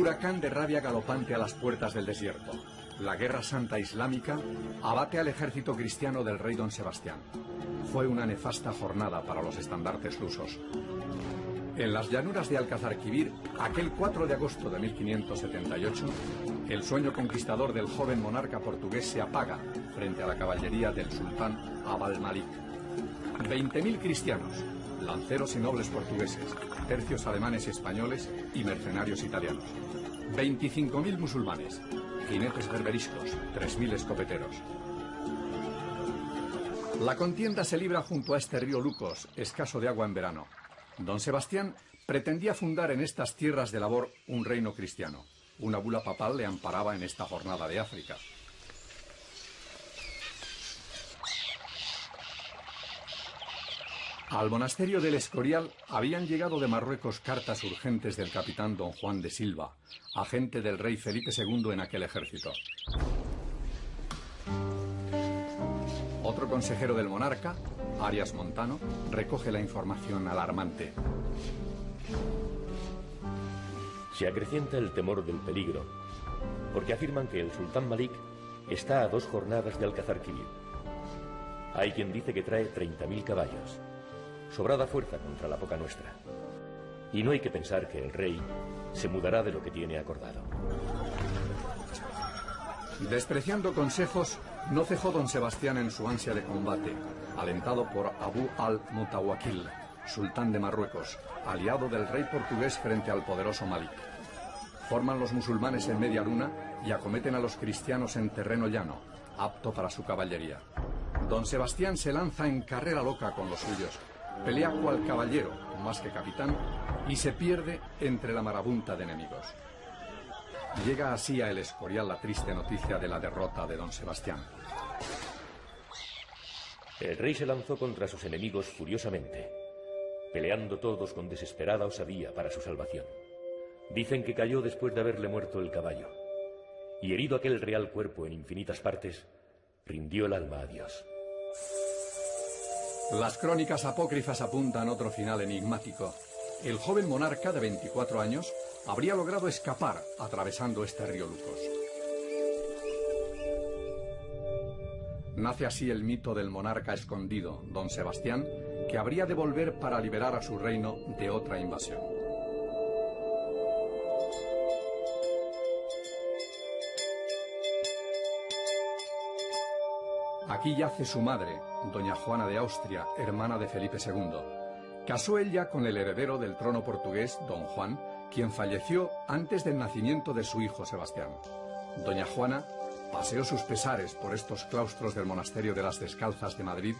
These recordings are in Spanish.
huracán de rabia galopante a las puertas del desierto. La Guerra Santa Islámica abate al ejército cristiano del rey don Sebastián. Fue una nefasta jornada para los estandartes lusos. En las llanuras de Alcazarquivir, aquel 4 de agosto de 1578, el sueño conquistador del joven monarca portugués se apaga frente a la caballería del sultán Abd al-Malik. 20.000 cristianos, lanceros y nobles portugueses, tercios alemanes y españoles y mercenarios italianos. 25.000 musulmanes, jinetes berberiscos, 3.000 escopeteros. La contienda se libra junto a este río Lucos, escaso de agua en verano. Don Sebastián pretendía fundar en estas tierras de labor un reino cristiano. Una bula papal le amparaba en esta jornada de África. Al monasterio del Escorial habían llegado de Marruecos cartas urgentes del capitán don Juan de Silva, agente del rey Felipe II en aquel ejército. Otro consejero del monarca, Arias Montano, recoge la información alarmante. Se acrecienta el temor del peligro, porque afirman que el sultán Malik está a 2 jornadas de Alcazarquivir. Hay quien dice que trae 30.000 caballos, sobrada fuerza contra la poca nuestra. Y no hay que pensar que el rey se mudará de lo que tiene acordado. Despreciando consejos, no cejó don Sebastián en su ansia de combate, alentado por Abu al-Mutawakkil, sultán de Marruecos, aliado del rey portugués frente al poderoso Malik. Forman los musulmanes en media luna y acometen a los cristianos en terreno llano, apto para su caballería. Don Sebastián se lanza en carrera loca con los suyos, pelea cual caballero, más que capitán, y se pierde entre la marabunta de enemigos. Llega así a El Escorial la triste noticia de la derrota de don Sebastián. El rey se lanzó contra sus enemigos furiosamente, peleando todos con desesperada osadía para su salvación. Dicen que cayó después de haberle muerto el caballo, y herido aquel real cuerpo en infinitas partes, rindió el alma a Dios. Las crónicas apócrifas apuntan otro final enigmático. El joven monarca de 24 años habría logrado escapar atravesando este río Lucos. Nace así el mito del monarca escondido, don Sebastián, que habría de volver para liberar a su reino de otra invasión. Aquí yace su madre, doña Juana de Austria, hermana de Felipe II. Casó ella con el heredero del trono portugués, don Juan, quien falleció antes del nacimiento de su hijo Sebastián. Doña Juana paseó sus pesares por estos claustros del monasterio de las Descalzas de Madrid,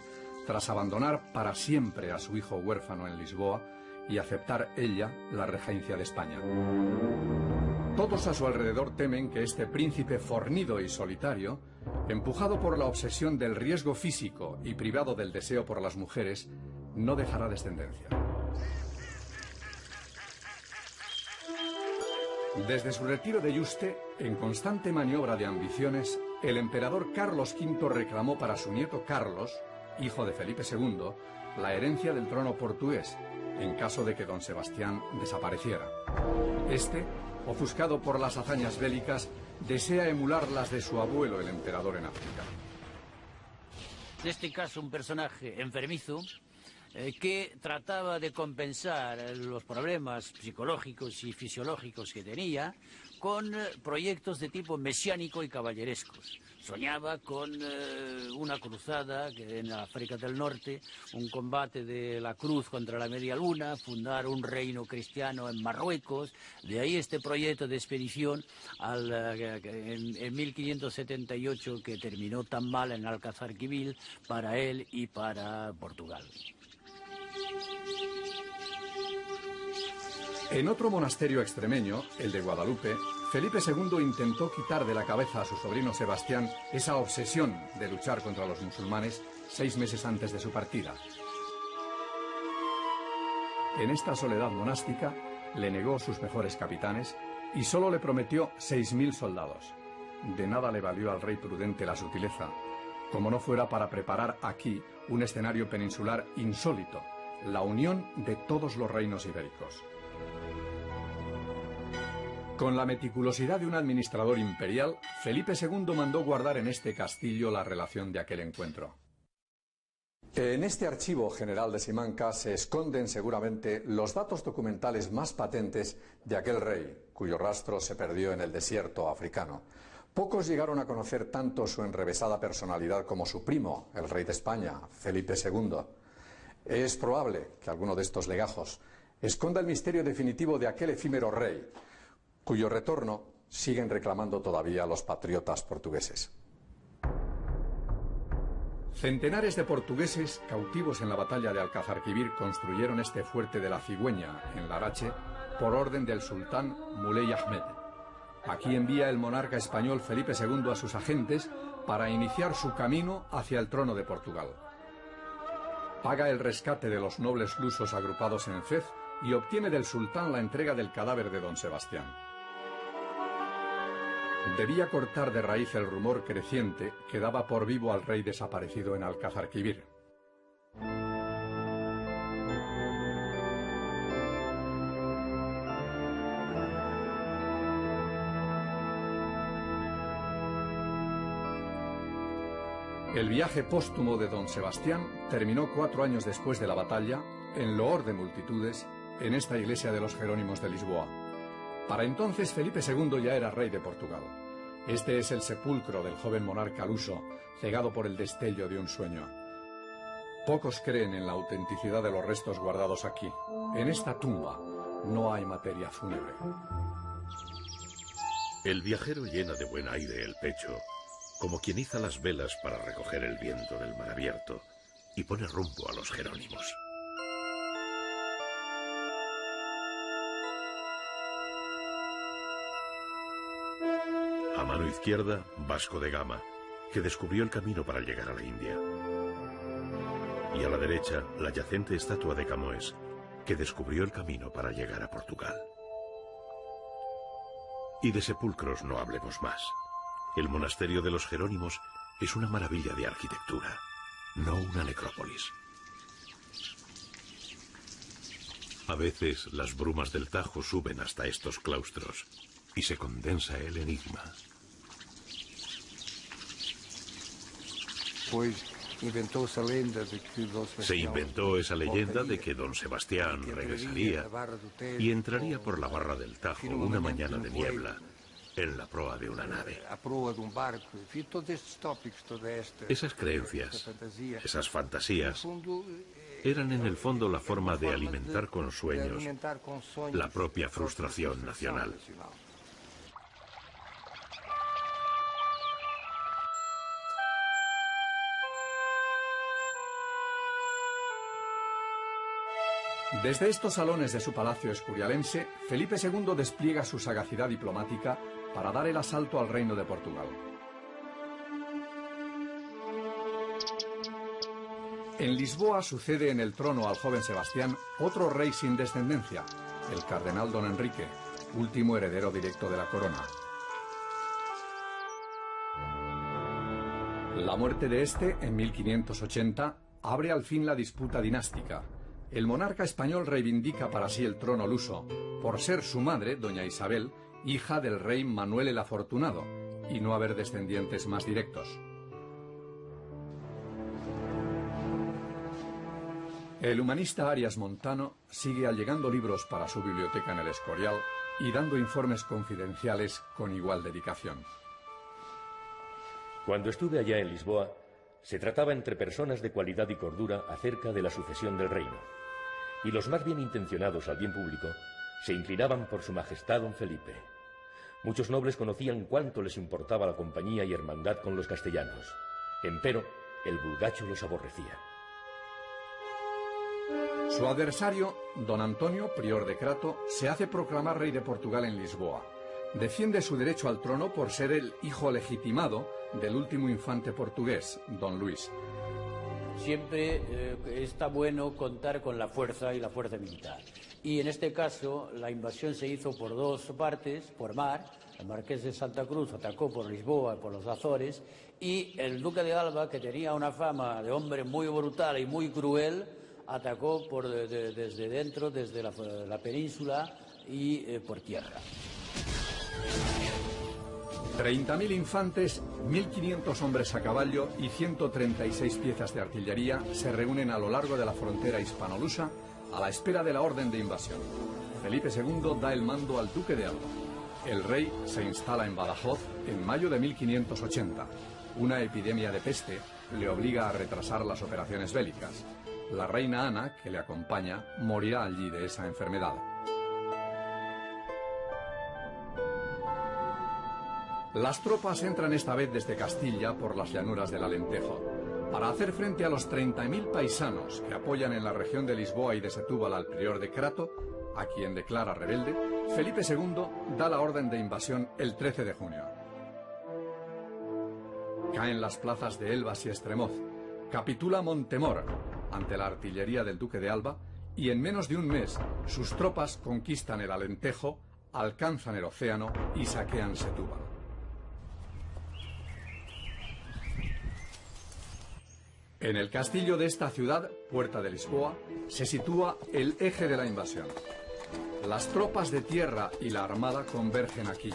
tras abandonar para siempre a su hijo huérfano en Lisboa y aceptar ella la regencia de España. Todos a su alrededor temen que este príncipe fornido y solitario, empujado por la obsesión del riesgo físico y privado del deseo por las mujeres, no dejará descendencia. Desde su retiro de Yuste, en constante maniobra de ambiciones, el emperador Carlos V reclamó para su nieto Carlos, hijo de Felipe II, la herencia del trono portugués, en caso de que don Sebastián desapareciera. Este, ofuscado por las hazañas bélicas, desea emular las de su abuelo, el emperador en África. En este caso, un personaje enfermizo que trataba de compensar los problemas psicológicos y fisiológicos que tenía con proyectos de tipo mesiánico y caballerescos. Soñaba con una cruzada en África del Norte, un combate de la cruz contra la media luna, fundar un reino cristiano en Marruecos. De ahí este proyecto de expedición en 1578 que terminó tan mal en Alcazarquivir para él y para Portugal. En otro monasterio extremeño, el de Guadalupe, Felipe II intentó quitar de la cabeza a su sobrino Sebastián esa obsesión de luchar contra los musulmanes 6 meses antes de su partida. En esta soledad monástica le negó sus mejores capitanes y solo le prometió 6.000 soldados. De nada le valió al rey prudente la sutileza, como no fuera para preparar aquí un escenario peninsular insólito, la unión de todos los reinos ibéricos. Con la meticulosidad de un administrador imperial, Felipe II mandó guardar en este castillo la relación de aquel encuentro. En este archivo general de Simancas se esconden seguramente los datos documentales más patentes de aquel rey, cuyo rastro se perdió en el desierto africano. Pocos llegaron a conocer tanto su enrevesada personalidad como su primo, el rey de España, Felipe II. Es probable que alguno de estos legajos esconda el misterio definitivo de aquel efímero rey, cuyo retorno siguen reclamando todavía los patriotas portugueses. Centenares de portugueses cautivos en la batalla de Alcazarquivir construyeron este fuerte de la Cigüeña, en Larache, por orden del sultán Muley Ahmed. Aquí envía el monarca español Felipe II a sus agentes para iniciar su camino hacia el trono de Portugal. Paga el rescate de los nobles lusos agrupados en Fez y obtiene del sultán la entrega del cadáver de don Sebastián. Debía cortar de raíz el rumor creciente que daba por vivo al rey desaparecido en Alcazarquivir. El viaje póstumo de don Sebastián terminó 4 años después de la batalla, en loor de multitudes, en esta iglesia de los Jerónimos de Lisboa. Para entonces Felipe II ya era rey de Portugal. Este es el sepulcro del joven monarca luso, cegado por el destello de un sueño. Pocos creen en la autenticidad de los restos guardados aquí. En esta tumba no hay materia fúnebre. El viajero llena de buen aire el pecho, como quien iza las velas para recoger el viento del mar abierto, y pone rumbo a los Jerónimos. A mano izquierda, Vasco de Gama, que descubrió el camino para llegar a la India. Y a la derecha, la yacente estatua de Camões, que descubrió el camino para llegar a Portugal. Y de sepulcros no hablemos más. El monasterio de los Jerónimos es una maravilla de arquitectura, no una necrópolis. A veces las brumas del Tajo suben hasta estos claustros y se condensa el enigma. Se inventó esa leyenda de que don Sebastián regresaría y entraría por la barra del Tajo una mañana de niebla en la proa de una nave. Esas creencias, esas fantasías, eran en el fondo la forma de alimentar con sueños la propia frustración nacional. Desde estos salones de su palacio escurialense, Felipe II despliega su sagacidad diplomática para dar el asalto al reino de Portugal. En Lisboa sucede en el trono al joven Sebastián otro rey sin descendencia, el cardenal don Enrique, último heredero directo de la corona. La muerte de este, en 1580, abre al fin la disputa dinástica. El monarca español reivindica para sí el trono luso, por ser su madre, doña Isabel, hija del rey Manuel el Afortunado, y no haber descendientes más directos. El humanista Arias Montano sigue allegando libros para su biblioteca en el Escorial y dando informes confidenciales con igual dedicación. Cuando estuve allá en Lisboa, se trataba entre personas de cualidad y cordura acerca de la sucesión del reino. Y los más bien intencionados al bien público se inclinaban por su majestad don Felipe. Muchos nobles conocían cuánto les importaba la compañía y hermandad con los castellanos. Empero, el vulgacho los aborrecía. Su adversario, don Antonio, prior de Crato, se hace proclamar rey de Portugal en Lisboa. Defiende su derecho al trono por ser el hijo legitimado del último infante portugués, don Luis. Siempre está bueno contar con la fuerza y la fuerza militar. Y en este caso la invasión se hizo por dos partes, por mar. El marqués de Santa Cruz atacó por Lisboa y por los Azores, y el duque de Alba, que tenía una fama de hombre muy brutal y muy cruel, atacó desde dentro, desde la península y por tierra. 30.000 infantes, 1.500 hombres a caballo y 136 piezas de artillería se reúnen a lo largo de la frontera hispanolusa a la espera de la orden de invasión. Felipe II da el mando al duque de Alba. El rey se instala en Badajoz en mayo de 1580. Una epidemia de peste le obliga a retrasar las operaciones bélicas. La reina Ana, que le acompaña, morirá allí de esa enfermedad. Las tropas entran esta vez desde Castilla por las llanuras del Alentejo. Para hacer frente a los 30.000 paisanos que apoyan en la región de Lisboa y de Setúbal al prior de Crato, a quien declara rebelde, Felipe II da la orden de invasión el 13 de junio. Caen las plazas de Elvas y Estremoz, capitula Montemor ante la artillería del duque de Alba y en menos de un mes sus tropas conquistan el Alentejo, alcanzan el océano y saquean Setúbal. En el castillo de esta ciudad, Puerta de Lisboa, se sitúa el eje de la invasión. Las tropas de tierra y la armada convergen aquí.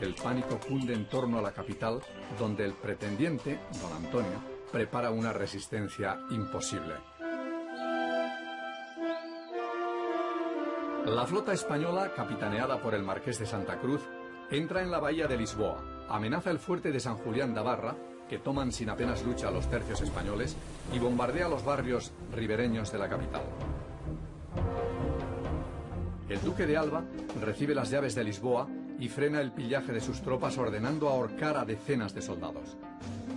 El pánico cunde en torno a la capital, donde el pretendiente, don Antonio, prepara una resistencia imposible. La flota española, capitaneada por el marqués de Santa Cruz, entra en la bahía de Lisboa, amenaza el fuerte de San Julián de Barra, que toman sin apenas lucha los tercios españoles, y bombardea los barrios ribereños de la capital. El duque de Alba recibe las llaves de Lisboa y frena el pillaje de sus tropas ordenando ahorcar a decenas de soldados.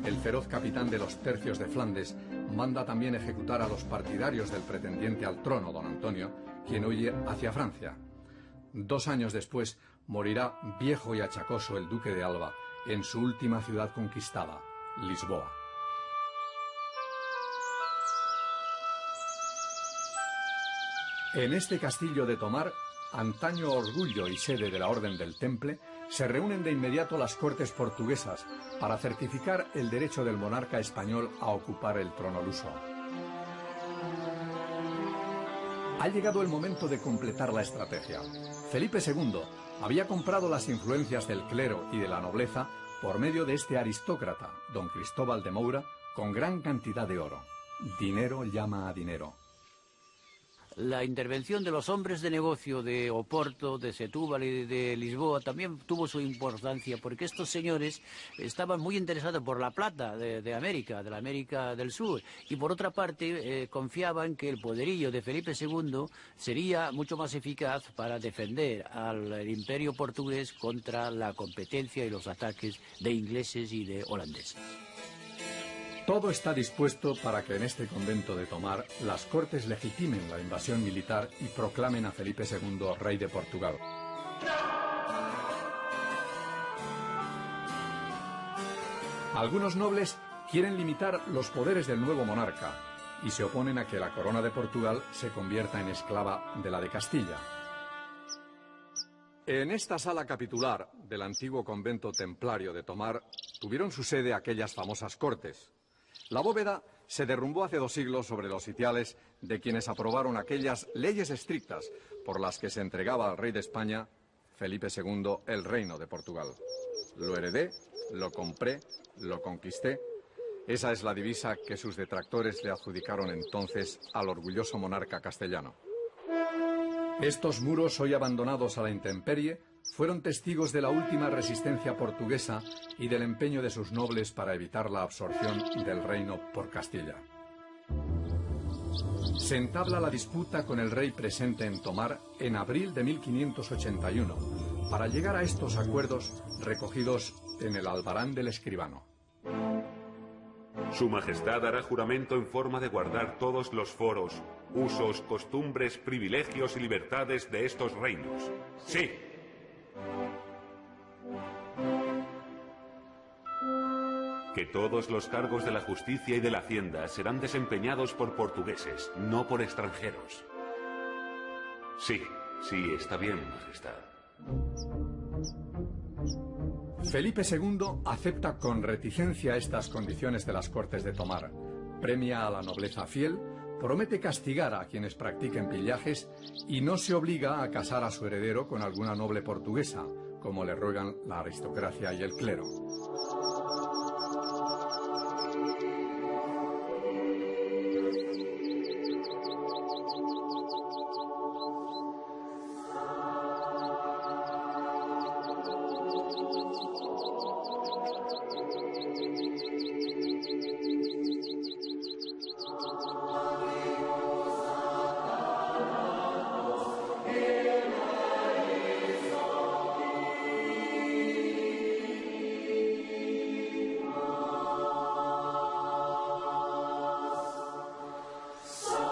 El feroz capitán de los tercios de Flandes manda también ejecutar a los partidarios del pretendiente al trono, don Antonio, quien huye hacia Francia. 2 años después morirá viejo y achacoso el duque de Alba en su última ciudad conquistada, Lisboa. En este castillo de Tomar, antaño orgullo y sede de la Orden del Temple, se reúnen de inmediato las cortes portuguesas para certificar el derecho del monarca español a ocupar el trono luso. Ha llegado el momento de completar la estrategia. Felipe II había comprado las influencias del clero y de la nobleza por medio de este aristócrata, don Cristóbal de Moura, con gran cantidad de oro. Dinero llama a dinero. La intervención de los hombres de negocio de Oporto, de Setúbal y de Lisboa también tuvo su importancia, porque estos señores estaban muy interesados por la plata de América, de la América del Sur, y por otra parte confiaban que el poderío de Felipe II sería mucho más eficaz para defender al imperio portugués contra la competencia y los ataques de ingleses y de holandeses. Todo está dispuesto para que en este convento de Tomar las cortes legitimen la invasión militar y proclamen a Felipe II rey de Portugal. Algunos nobles quieren limitar los poderes del nuevo monarca y se oponen a que la corona de Portugal se convierta en esclava de la de Castilla. En esta sala capitular del antiguo convento templario de Tomar tuvieron su sede aquellas famosas cortes. La bóveda se derrumbó hace 2 siglos sobre los sitiales de quienes aprobaron aquellas leyes estrictas por las que se entregaba al rey de España, Felipe II, el reino de Portugal. Lo heredé, lo compré, lo conquisté. Esa es la divisa que sus detractores le adjudicaron entonces al orgulloso monarca castellano. Estos muros, hoy abandonados a la intemperie, fueron testigos de la última resistencia portuguesa y del empeño de sus nobles para evitar la absorción del reino por Castilla. Se entabla la disputa con el rey presente en Tomar en abril de 1581, para llegar a estos acuerdos recogidos en el Albarán del Escribano. Su Majestad hará juramento en forma de guardar todos los foros, usos, costumbres, privilegios y libertades de estos reinos. ¡Sí! Que todos los cargos de la justicia y de la hacienda serán desempeñados por portugueses, no por extranjeros. Sí, sí, está bien, Majestad. Felipe II acepta con reticencia estas condiciones de las Cortes de Tomar, premia a la nobleza fiel, promete castigar a quienes practiquen pillajes y no se obliga a casar a su heredero con alguna noble portuguesa, como le ruegan la aristocracia y el clero.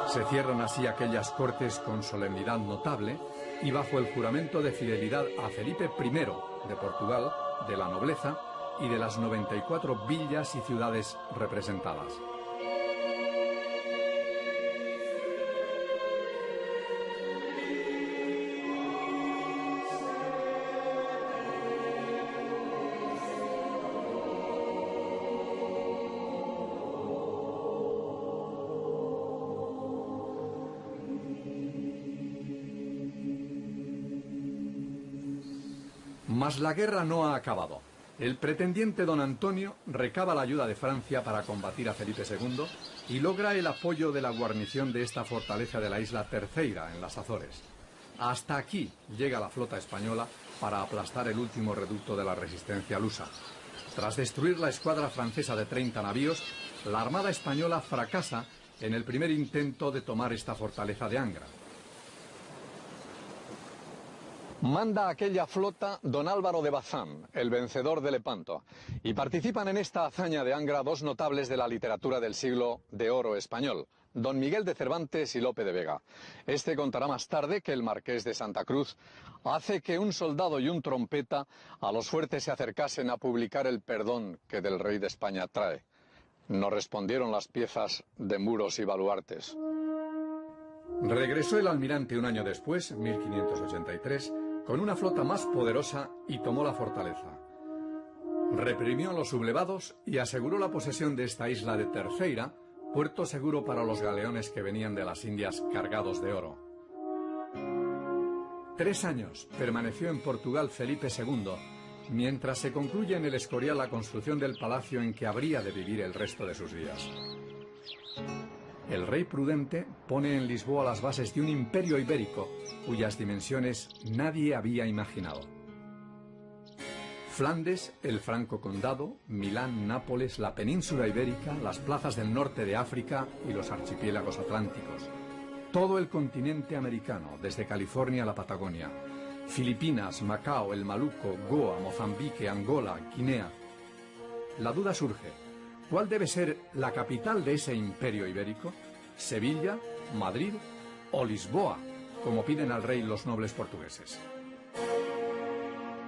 Se cierran así aquellas cortes con solemnidad notable y bajo el juramento de fidelidad a Felipe I de Portugal, de la nobleza y de las 94 villas y ciudades representadas. Mas la guerra no ha acabado. El pretendiente don Antonio recaba la ayuda de Francia para combatir a Felipe II y logra el apoyo de la guarnición de esta fortaleza de la isla Terceira, en las Azores. Hasta aquí llega la flota española para aplastar el último reducto de la resistencia lusa. Tras destruir la escuadra francesa de 30 navíos, la Armada española fracasa en el primer intento de tomar esta fortaleza de Angra. Manda aquella flota don Álvaro de Bazán, el vencedor de Lepanto, y participan en esta hazaña de Angra dos notables de la literatura del siglo de oro español, don Miguel de Cervantes y Lope de Vega. Este contará más tarde que el marqués de Santa Cruz hace que un soldado y un trompeta a los fuertes se acercasen a publicar el perdón que del rey de España trae. No respondieron las piezas de muros y baluartes. Regresó el almirante un año después, 1583, con una flota más poderosa y tomó la fortaleza. Reprimió a los sublevados y aseguró la posesión de esta isla de Terceira, puerto seguro para los galeones que venían de las Indias cargados de oro. 3 años permaneció en Portugal Felipe II, mientras se concluye en el Escorial la construcción del palacio en que habría de vivir el resto de sus días. El rey prudente pone en Lisboa las bases de un imperio ibérico cuyas dimensiones nadie había imaginado. Flandes, el Franco Condado, Milán, Nápoles, la península ibérica, las plazas del norte de África y los archipiélagos atlánticos. Todo el continente americano, desde California a la Patagonia. Filipinas, Macao, el Maluco, Goa, Mozambique, Angola, Guinea. La duda surge. ¿Cuál debe ser la capital de ese imperio ibérico? ¿Sevilla, Madrid o Lisboa, como piden al rey los nobles portugueses?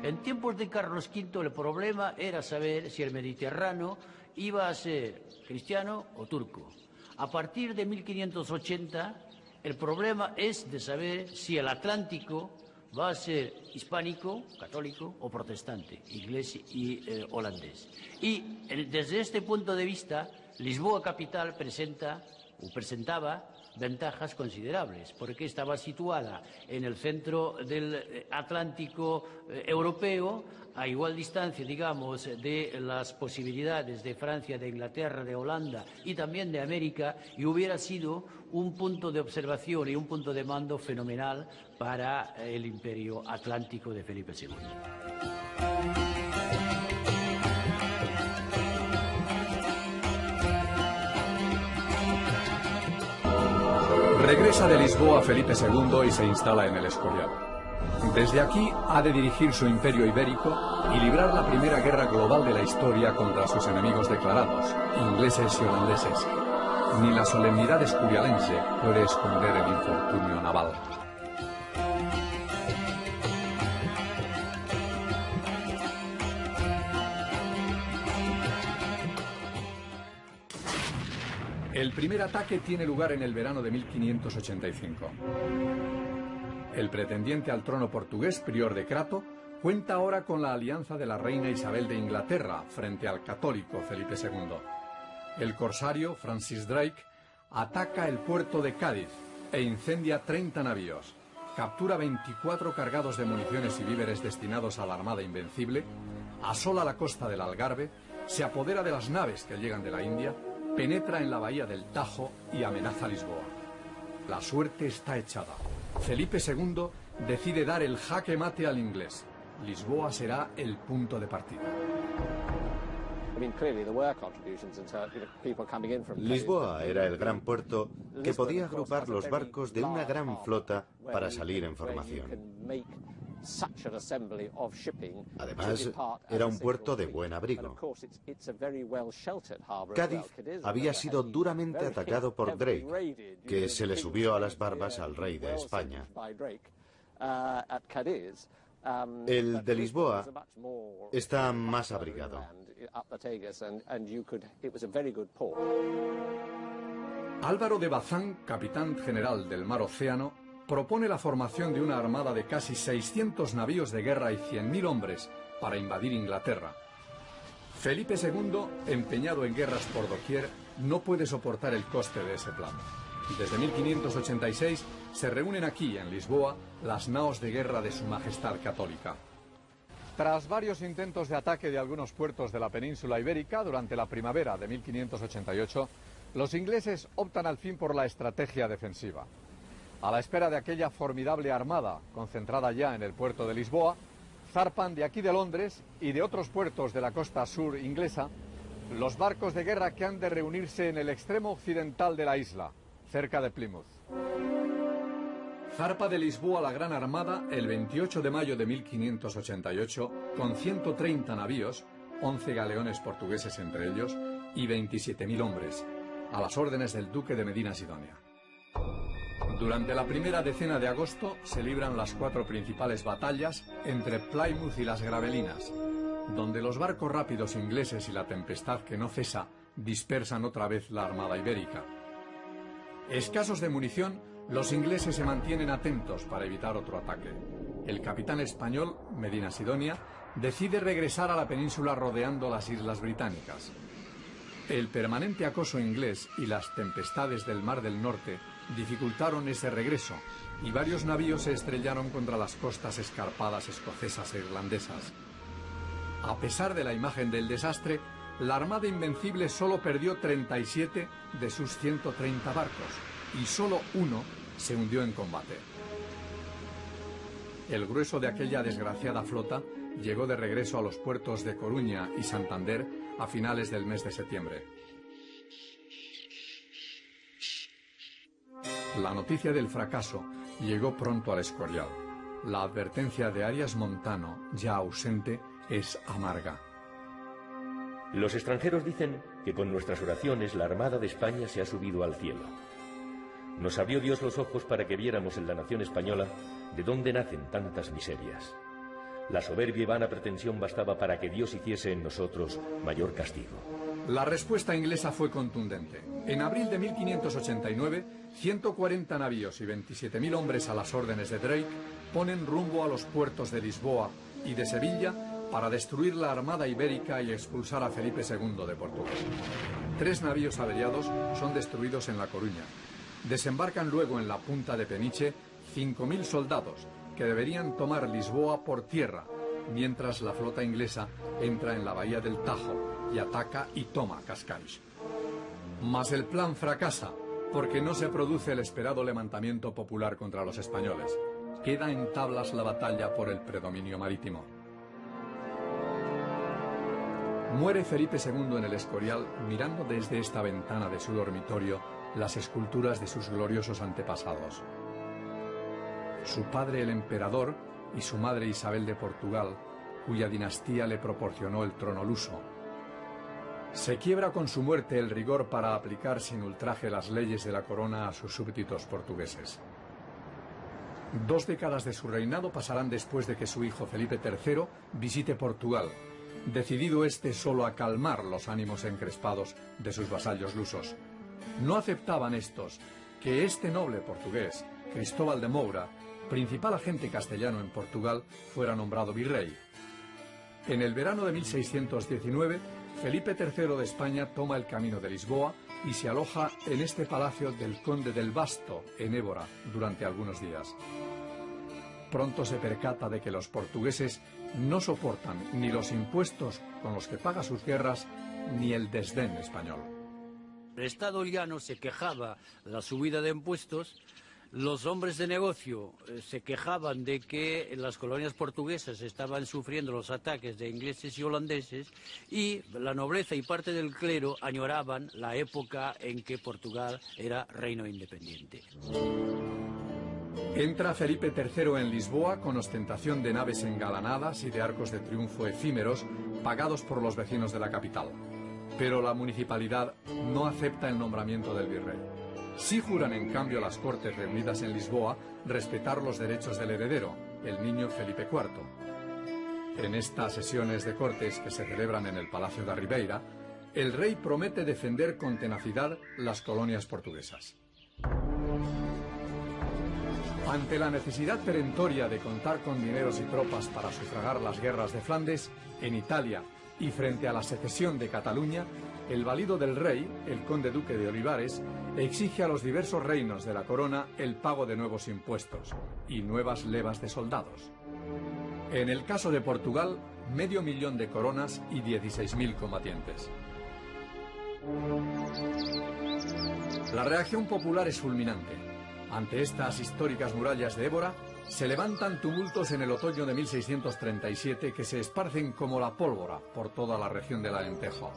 En tiempos de Carlos V el problema era saber si el Mediterráneo iba a ser cristiano o turco. A partir de 1580 el problema es de saber si el Atlántico va a ser hispánico, católico o protestante, inglés y holandés. Y desde este punto de vista, Lisboa capital presentaba ventajas considerables, porque estaba situada en el centro del Atlántico europeo, a igual distancia, digamos, de las posibilidades de Francia, de Inglaterra, de Holanda y también de América, y hubiera sido un punto de observación y un punto de mando fenomenal para el imperio atlántico de Felipe II. Regresa de Lisboa Felipe II y se instala en el Escorial. Desde aquí ha de dirigir su imperio ibérico y librar la primera guerra global de la historia contra sus enemigos declarados, ingleses y holandeses. Ni la solemnidad escorialense puede esconder el infortunio naval. El primer ataque tiene lugar en el verano de 1585. El pretendiente al trono portugués, prior de Crato, cuenta ahora con la alianza de la reina Isabel de Inglaterra frente al católico Felipe II. El corsario Francis Drake ataca el puerto de Cádiz e incendia 30 navíos. captura 24 cargados de municiones y víveres destinados a la Armada Invencible, asola la costa del Algarve, se apodera de las naves que llegan de la India, penetra en la bahía del Tajo y amenaza Lisboa. La suerte está echada. Felipe II decide dar el jaque mate al inglés. Lisboa será el punto de partida. Lisboa era el gran puerto que podía agrupar los barcos de una gran flota para salir en formación. Además, era un puerto de buen abrigo. Cádiz había sido duramente atacado por Drake, que se le subió a las barbas al rey de España. El de Lisboa está más abrigado. Álvaro de Bazán, capitán general del Mar Océano, propone la formación de una armada de casi 600 navíos de guerra y 100.000 hombres para invadir Inglaterra. Felipe II, empeñado en guerras por doquier, no puede soportar el coste de ese plan. Desde 1586 se reúnen aquí, en Lisboa, las naos de guerra de Su Majestad Católica. Tras varios intentos de ataque de algunos puertos de la península ibérica durante la primavera de 1588, los ingleses optan al fin por la estrategia defensiva. A la espera de aquella formidable armada, concentrada ya en el puerto de Lisboa, zarpan de aquí de Londres y de otros puertos de la costa sur inglesa los barcos de guerra que han de reunirse en el extremo occidental de la isla, cerca de Plymouth. Zarpa de Lisboa la Gran Armada el 28 de mayo de 1588 con 130 navíos, 11 galeones portugueses entre ellos y 27.000 hombres, a las órdenes del duque de Medina Sidonia. Durante la primera decena de agosto se libran las 4 principales batallas entre Plymouth y las Gravelinas, donde los barcos rápidos ingleses y la tempestad que no cesa dispersan otra vez la armada ibérica. Escasos de munición, los ingleses se mantienen atentos para evitar otro ataque. El capitán español, Medina Sidonia, decide regresar a la península rodeando las islas británicas. El permanente acoso inglés y las tempestades del Mar del Norte dificultaron ese regreso y varios navíos se estrellaron contra las costas escarpadas escocesas e irlandesas. A pesar de la imagen del desastre, la Armada Invencible solo perdió 37 de sus 130 barcos y solo uno se hundió en combate. El grueso de aquella desgraciada flota llegó de regreso a los puertos de Coruña y Santander a finales del mes de septiembre. La noticia del fracaso llegó pronto al Escorial. La advertencia de Arias Montano, ya ausente, es amarga. Los extranjeros dicen que con nuestras oraciones la Armada de España se ha subido al cielo. Nos abrió Dios los ojos para que viéramos en la nación española de dónde nacen tantas miserias. La soberbia y vana pretensión bastaba para que Dios hiciese en nosotros mayor castigo. La respuesta inglesa fue contundente. En abril de 1589, 140 navíos y 27.000 hombres a las órdenes de Drake ponen rumbo a los puertos de Lisboa y de Sevilla para destruir la armada ibérica y expulsar a Felipe II de Portugal. 3 navíos averiados son destruidos en La Coruña. Desembarcan luego en la punta de Peniche 5.000 soldados que deberían tomar Lisboa por tierra, mientras la flota inglesa entra en la bahía del Tajo y ataca y toma Cascais. Mas el plan fracasa porque no se produce el esperado levantamiento popular contra los españoles. Queda en tablas la batalla por el predominio marítimo. Muere Felipe II en el Escorial mirando desde esta ventana de su dormitorio las esculturas de sus gloriosos antepasados. Su padre el emperador y su madre Isabel de Portugal, cuya dinastía le proporcionó el trono luso. Se quiebra con su muerte el rigor para aplicar sin ultraje las leyes de la corona a sus súbditos portugueses. 2 décadas de su reinado pasarán después de que su hijo Felipe III visite Portugal, decidido este solo a calmar los ánimos encrespados de sus vasallos lusos. No aceptaban estos que este noble portugués, Cristóbal de Moura, principal agente castellano en Portugal, fuera nombrado virrey. En el verano de 1619, Felipe III de España toma el camino de Lisboa y se aloja en este palacio del conde del Basto, en Évora, durante algunos días. pronto se percata de que los portugueses no soportan ni los impuestos con los que paga sus guerras, ni el desdén español. El Estado llano se quejaba de la subida de impuestos, los hombres de negocio se quejaban de que las colonias portuguesas estaban sufriendo los ataques de ingleses y holandeses, y la nobleza y parte del clero añoraban la época en que Portugal era reino independiente. Entra Felipe III en Lisboa con ostentación de naves engalanadas y de arcos de triunfo efímeros pagados por los vecinos de la capital. Pero la municipalidad no acepta el nombramiento del virrey. Sí juran en cambio las Cortes reunidas en Lisboa respetar los derechos del heredero, el niño Felipe IV. En estas sesiones de Cortes que se celebran en el Palacio da Ribeira, el rey promete defender con tenacidad las colonias portuguesas. Ante la necesidad perentoria de contar con dineros y tropas para sufragar las guerras de Flandes, en Italia y frente a la secesión de Cataluña, el valido del rey, el conde duque de Olivares, exige a los diversos reinos de la corona el pago de nuevos impuestos y nuevas levas de soldados. En el caso de Portugal, 500.000 de coronas y 16.000 combatientes. La reacción popular es fulminante. Ante estas históricas murallas de Évora, se levantan tumultos en el otoño de 1637 que se esparcen como la pólvora por toda la región del Alentejo.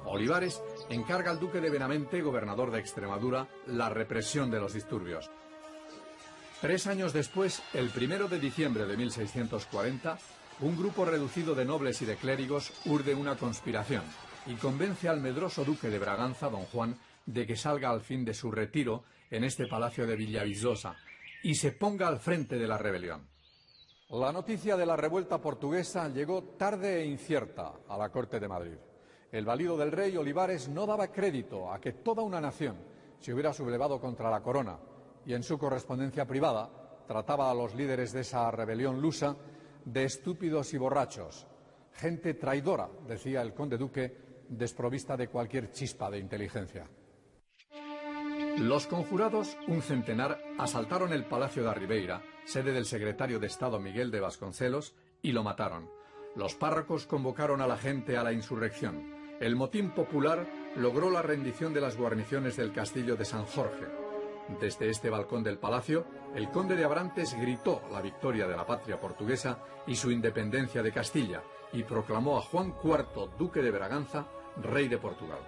Olivares encarga al duque de Benavente, gobernador de Extremadura, la represión de los disturbios. 3 años después, el 1 de diciembre de 1640, un grupo reducido de nobles y de clérigos urde una conspiración y convence al medroso duque de Braganza, don Juan, de que salga al fin de su retiro en este palacio de Villavizosa y se ponga al frente de la rebelión. La noticia de la revuelta portuguesa llegó tarde e incierta a la corte de Madrid. El valido del rey Olivares no daba crédito a que toda una nación se hubiera sublevado contra la corona y en su correspondencia privada trataba a los líderes de esa rebelión lusa de estúpidos y borrachos, gente traidora, decía el conde duque, desprovista de cualquier chispa de inteligencia. Los conjurados, un centenar, asaltaron el Palacio da Ribeira, sede del secretario de Estado Miguel de Vasconcelos, y lo mataron. Los párrocos convocaron a la gente a la insurrección. El motín popular logró la rendición de las guarniciones del castillo de San Jorge. Desde este balcón del palacio, el conde de Abrantes gritó la victoria de la patria portuguesa y su independencia de Castilla, y proclamó a Juan IV, duque de Braganza, rey de Portugal.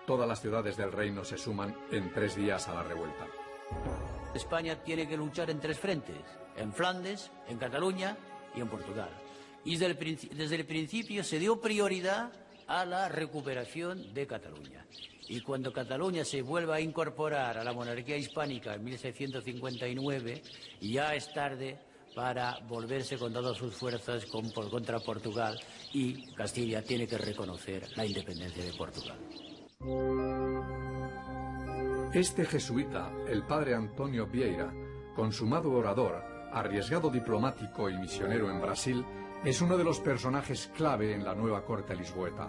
Todas las ciudades del reino se suman en 3 días a la revuelta. España tiene que luchar en 3 frentes, en Flandes, en Cataluña y en Portugal. Y desde el principio se dio prioridad a la recuperación de Cataluña. Y cuando Cataluña se vuelva a incorporar a la monarquía hispánica en 1659, ya es tarde para volverse con todas sus fuerzas contra Portugal, y Castilla tiene que reconocer la independencia de Portugal. Este jesuita, el padre Antonio Vieira, consumado orador, arriesgado diplomático y misionero en Brasil, es uno de los personajes clave en la nueva corte lisboeta.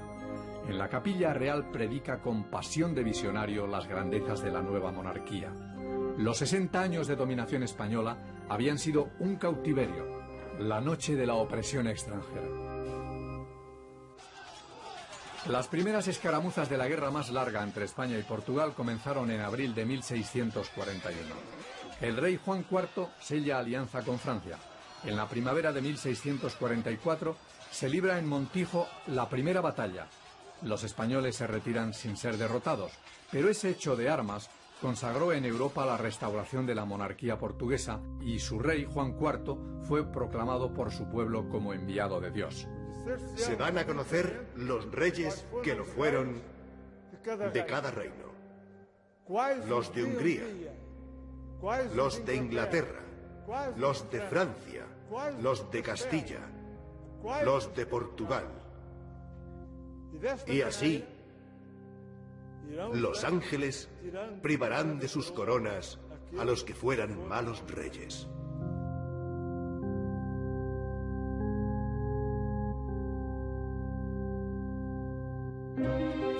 En la capilla real predica con pasión de visionario las grandezas de la nueva monarquía. Los 60 años de dominación española habían sido un cautiverio, la noche de la opresión extranjera. Las primeras escaramuzas de la guerra más larga entre España y Portugal comenzaron en abril de 1641. El rey Juan IV sella alianza con Francia. En la primavera de 1644 se libra en Montijo la primera batalla. Los españoles se retiran sin ser derrotados, pero ese hecho de armas consagró en Europa la restauración de la monarquía portuguesa y su rey Juan IV fue proclamado por su pueblo como enviado de Dios. Se dan a conocer los reyes que lo fueron de cada reino. Los de Hungría, los de Inglaterra, los de Francia, los de Castilla, los de Portugal. Y así, los ángeles privarán de sus coronas a los que fueran malos reyes.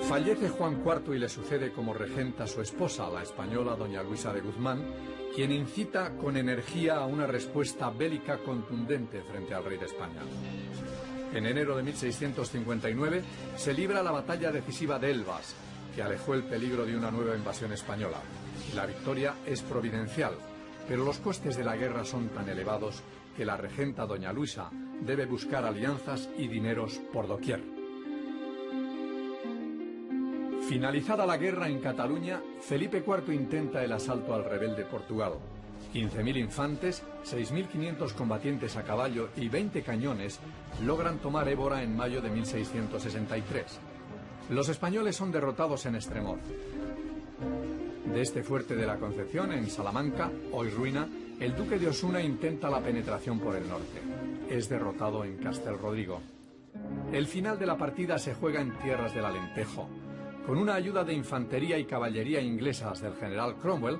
Fallece Juan IV y le sucede como regenta su esposa, la española doña Luisa de Guzmán, quien incita con energía a una respuesta bélica contundente frente al rey de España. En enero de 1659 se libra la batalla decisiva de Elvas, que alejó el peligro de una nueva invasión española. La victoria es providencial, pero los costes de la guerra son tan elevados que la regenta doña Luisa debe buscar alianzas y dineros por doquier. Finalizada la guerra en Cataluña, Felipe IV intenta el asalto al rebelde Portugal. 15.000 infantes, 6.500 combatientes a caballo y 20 cañones logran tomar Évora en mayo de 1663. Los españoles son derrotados en Estremoz. De este fuerte de la Concepción, en Salamanca, hoy ruina, el duque de Osuna intenta la penetración por el norte. Es derrotado en Castelrodrigo. El final de la partida se juega en tierras del Alentejo. Con una ayuda de infantería y caballería inglesas del general Cromwell,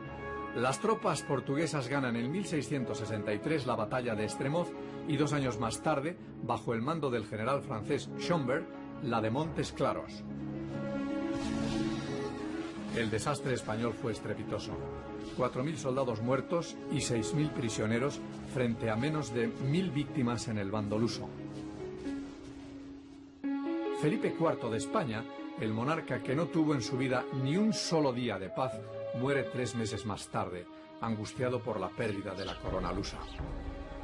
las tropas portuguesas ganan en 1663 la batalla de Estremoz y 2 años más tarde, bajo el mando del general francés Schomberg, la de Montes Claros. El desastre español fue estrepitoso. 4.000 soldados muertos y 6.000 prisioneros frente a menos de 1.000 víctimas en el bando luso. Felipe IV de España, el monarca que no tuvo en su vida ni un solo día de paz, muere 3 meses más tarde, angustiado por la pérdida de la corona lusa.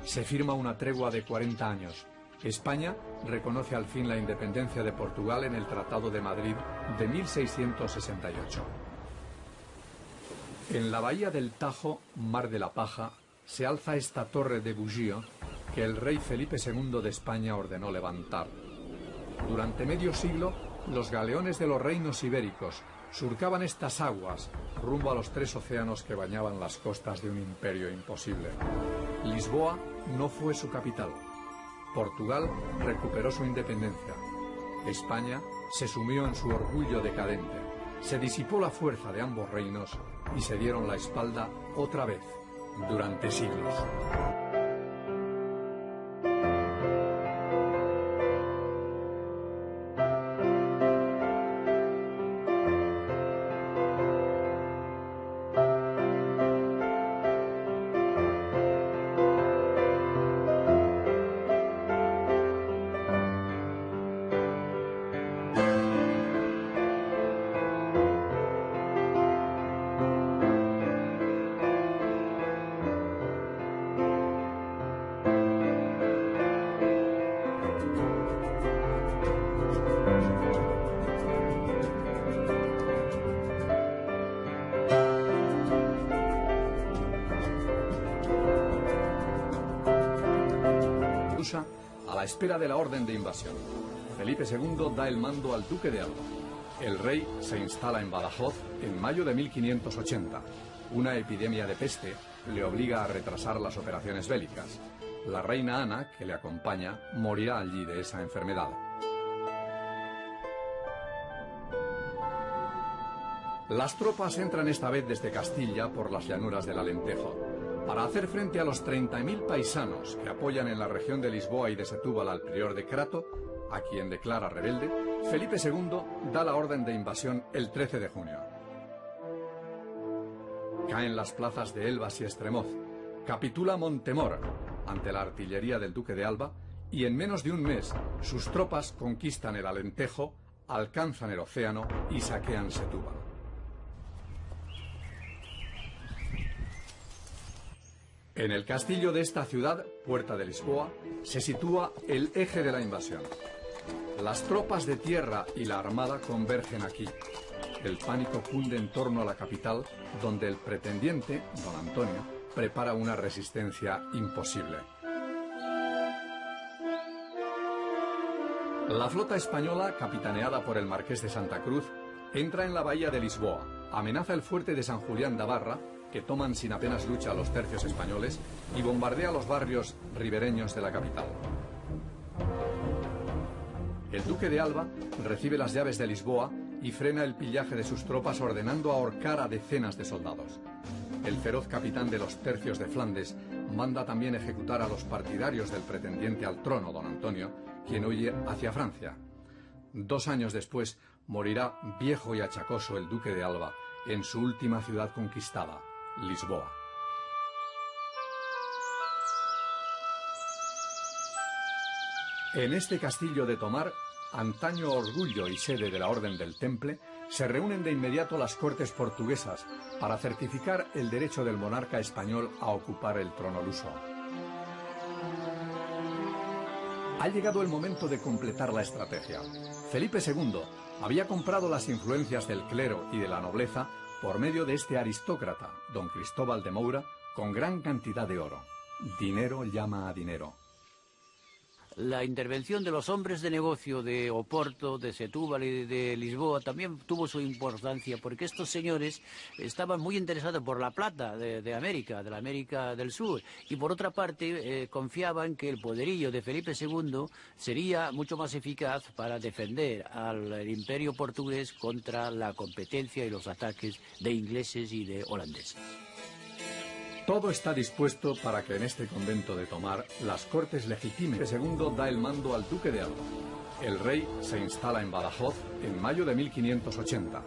Se firma una tregua de 40 años. España reconoce al fin la independencia de Portugal en el Tratado de Madrid de 1668. En la bahía del Tajo, Mar de la Paja, se alza esta torre de Bugío que el rey Felipe II de España ordenó levantar. Durante medio siglo, los galeones de los reinos ibéricos surcaban estas aguas rumbo a los 3 océanos que bañaban las costas de un imperio imposible. Lisboa no fue su capital. Portugal recuperó su independencia. España se sumió en su orgullo decadente. Se disipó la fuerza de ambos reinos y se dieron la espalda otra vez durante siglos. A la espera de la orden de invasión. Felipe II da el mando al duque de Alba. El rey se instala en Badajoz en mayo de 1580. Una epidemia de peste le obliga a retrasar las operaciones bélicas. La reina Ana, que le acompaña, morirá allí de esa enfermedad. Las tropas entran esta vez desde Castilla por las llanuras del Alentejo. Para hacer frente a los 30.000 paisanos que apoyan en la región de Lisboa y de Setúbal al prior de Crato, a quien declara rebelde, Felipe II da la orden de invasión el 13 de junio. Caen las plazas de Elvas y Estremoz. Capitula Montemor ante la artillería del duque de Alba y en menos de un mes sus tropas conquistan el Alentejo, alcanzan el océano y saquean Setúbal. En el castillo de esta ciudad, Puerta de Lisboa, se sitúa el eje de la invasión. Las tropas de tierra y la armada convergen aquí. El pánico cunde en torno a la capital, donde el pretendiente, don Antonio, prepara una resistencia imposible. La flota española, capitaneada por el marqués de Santa Cruz, entra en la bahía de Lisboa, amenaza el fuerte de San Julián de Barra, que toman sin apenas lucha los tercios españoles, y bombardea los barrios ribereños de la capital. El duque de Alba recibe las llaves de Lisboa y frena el pillaje de sus tropas ordenando ahorcar a decenas de soldados. El feroz capitán de los tercios de Flandes manda también ejecutar a los partidarios del pretendiente al trono, don Antonio, quien huye hacia Francia. 2 años después morirá viejo y achacoso el duque de Alba en su última ciudad conquistada, Lisboa. En este castillo de Tomar, antaño orgullo y sede de la Orden del Temple, se reúnen de inmediato las cortes portuguesas para certificar el derecho del monarca español a ocupar el trono luso. Ha llegado el momento de completar la estrategia. Felipe II había comprado las influencias del clero y de la nobleza por medio de este aristócrata, don Cristóbal de Moura, con gran cantidad de oro. Dinero llama a dinero. La intervención de los hombres de negocio de Oporto, de Setúbal y de Lisboa también tuvo su importancia, porque estos señores estaban muy interesados por la plata de América, de la América del Sur, y por otra parte confiaban que el poderío de Felipe II sería mucho más eficaz para defender al imperio portugués contra la competencia y los ataques de ingleses y de holandeses. Todo está dispuesto para que en este convento de Tomar las cortes legitimen. Felipe II da el mando al duque de Alba. El rey se instala en Badajoz en mayo de 1580.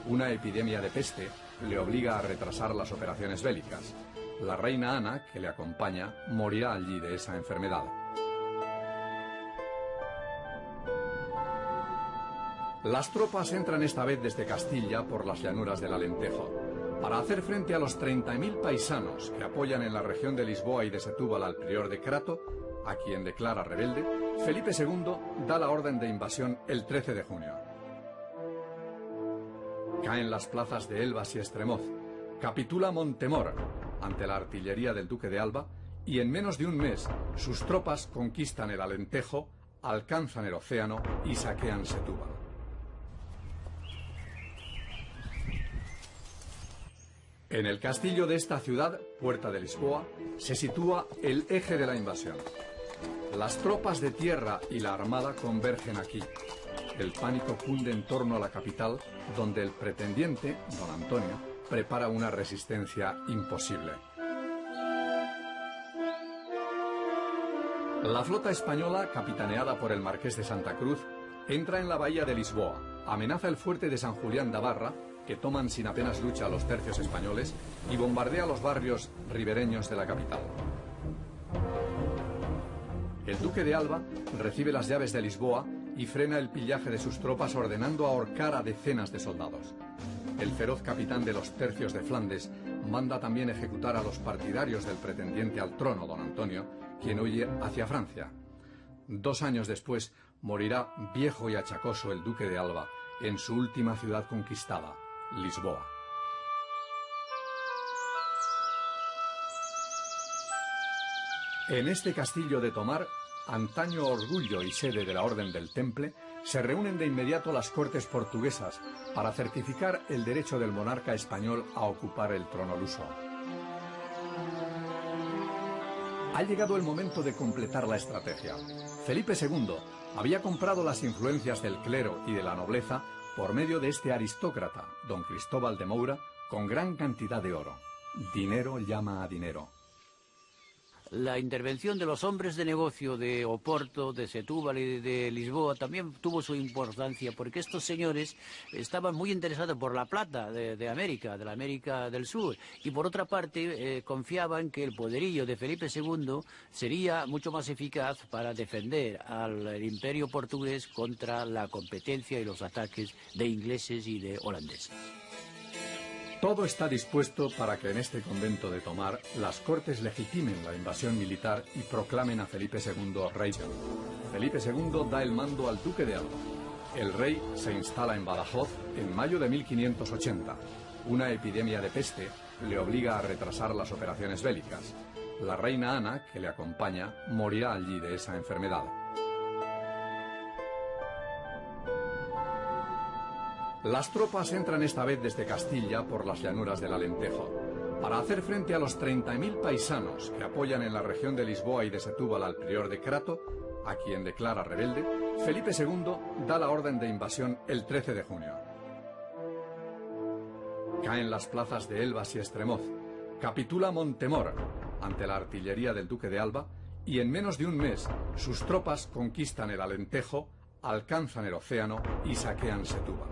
Una epidemia de peste le obliga a retrasar las operaciones bélicas. La reina Ana, que le acompaña, morirá allí de esa enfermedad. Las tropas entran esta vez desde Castilla por las llanuras del Alentejo. Para hacer frente a los 30.000 paisanos que apoyan en la región de Lisboa y de Setúbal al prior de Crato, a quien declara rebelde, Felipe II da la orden de invasión el 13 de junio. Caen las plazas de Elvas y Estremoz, capitula Montemor ante la artillería del duque de Alba y en menos de un mes sus tropas conquistan el Alentejo, alcanzan el océano y saquean Setúbal. En el castillo de esta ciudad, Puerta de Lisboa, se sitúa el eje de la invasión. Las tropas de tierra y la armada convergen aquí. El pánico cunde en torno a la capital, donde el pretendiente, don Antonio, prepara una resistencia imposible. La flota española, capitaneada por el marqués de Santa Cruz, entra en la bahía de Lisboa, amenaza el fuerte de San Julián de Barra, que toman sin apenas lucha los tercios españoles, y bombardea los barrios ribereños de la capital. El duque de Alba recibe las llaves de Lisboa y frena el pillaje de sus tropas ordenando ahorcar a decenas de soldados. El feroz capitán de los tercios de Flandes manda también ejecutar a los partidarios del pretendiente al trono, don Antonio, quien huye hacia Francia. 2 años después morirá viejo y achacoso el duque de Alba en su última ciudad conquistada, Lisboa. En este castillo de Tomar, antaño orgullo y sede de la Orden del Temple, se reúnen de inmediato las cortes portuguesas para certificar el derecho del monarca español a ocupar el trono luso. Ha llegado el momento de completar la estrategia. Felipe II había comprado las influencias del clero y de la nobleza por medio de este aristócrata, don Cristóbal de Moura, con gran cantidad de oro. Dinero llama a dinero. La intervención de los hombres de negocio de Oporto, de Setúbal y de Lisboa también tuvo su importancia, porque estos señores estaban muy interesados por la plata de América, de la América del Sur, y por otra parte confiaban que el poderío de Felipe II sería mucho más eficaz para defender al imperio portugués contra la competencia y los ataques de ingleses y de holandeses. Todo está dispuesto para que en este convento de Tomar las cortes legitimen la invasión militar y proclamen a Felipe II rey. Felipe II da el mando al duque de Alba. El rey se instala en Badajoz en mayo de 1580. Una epidemia de peste le obliga a retrasar las operaciones bélicas. La reina Ana, que le acompaña, morirá allí de esa enfermedad. Las tropas entran esta vez desde Castilla por las llanuras del Alentejo. Para hacer frente a los 30.000 paisanos que apoyan en la región de Lisboa y de Setúbal al prior de Crato, a quien declara rebelde, Felipe II da la orden de invasión el 13 de junio. Caen las plazas de Elvas y Estremoz, capitula Montemor ante la artillería del duque de Alba y en menos de un mes sus tropas conquistan el Alentejo, alcanzan el océano y saquean Setúbal.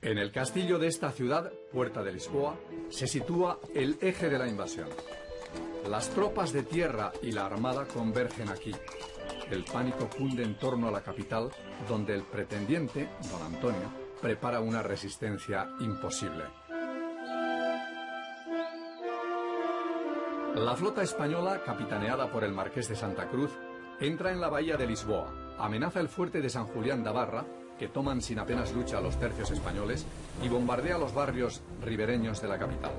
En el castillo de esta ciudad, Puerta de Lisboa, se sitúa el eje de la invasión. Las tropas de tierra y la armada convergen aquí. El pánico cunde en torno a la capital, donde el pretendiente, don Antonio, prepara una resistencia imposible. La flota española, capitaneada por el marqués de Santa Cruz, entra en la bahía de Lisboa, amenaza el fuerte de San Julián de Barra, que toman sin apenas lucha los tercios españoles, y bombardea los barrios ribereños de la capital.